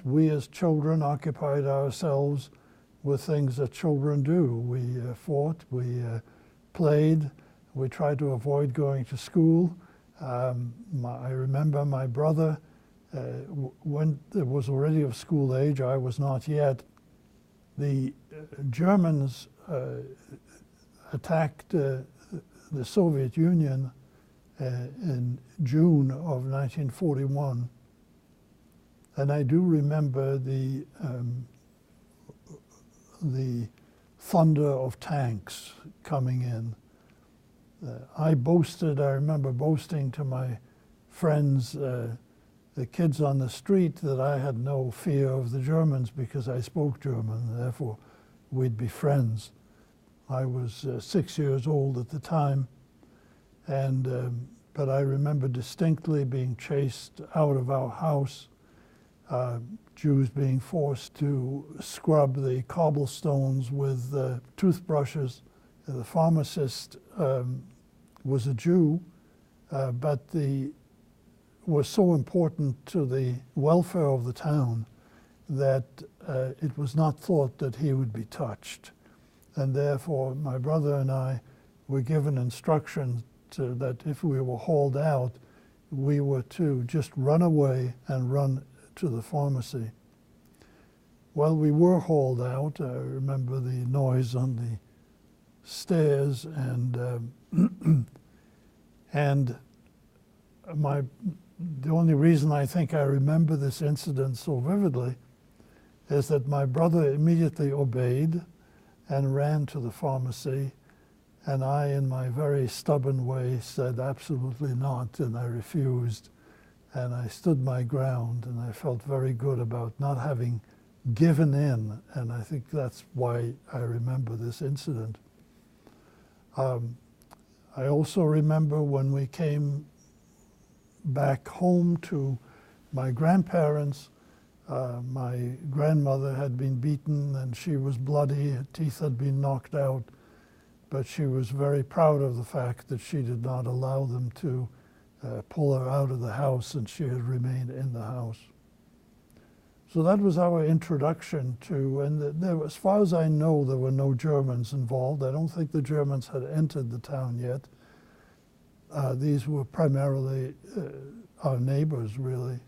we as children occupied ourselves with things that children do. We fought, we played, we tried to avoid going to school. I remember my brother, when it was already of school age, I was not yet, the Germans attacked the Soviet Union in June of 1941. And I do remember the thunder of tanks coming in. I remember boasting to my friends, the kids on the street, that I had no fear of the Germans because I spoke German, and therefore we'd be friends. I was 6 years old at the time, and but I remember distinctly being chased out of our house, Jews being forced to scrub the cobblestones with toothbrushes. The pharmacist was a Jew, but was so important to the welfare of the town that it was not thought that he would be touched. And therefore, my brother and I were given instructions that if we were hauled out, we were to just run away and run to the pharmacy. Well, we were hauled out. I remember the noise on the stairs, and and the only reason I think I remember this incident so vividly is that my brother immediately obeyed and ran to the pharmacy, and I, in my very stubborn way, said absolutely not, and I refused, and I stood my ground, and I felt very good about not having given in, and I think that's why I remember this incident. I also remember when we came back home to my grandparents. My grandmother had been beaten and she was bloody, her teeth had been knocked out, but she was very proud of the fact that she did not allow them to pull her out of the house, and she had remained in the house. So that was our introduction to, and there, as far as I know, there were no Germans involved. I don't think the Germans had entered the town yet. These were primarily our neighbors, really.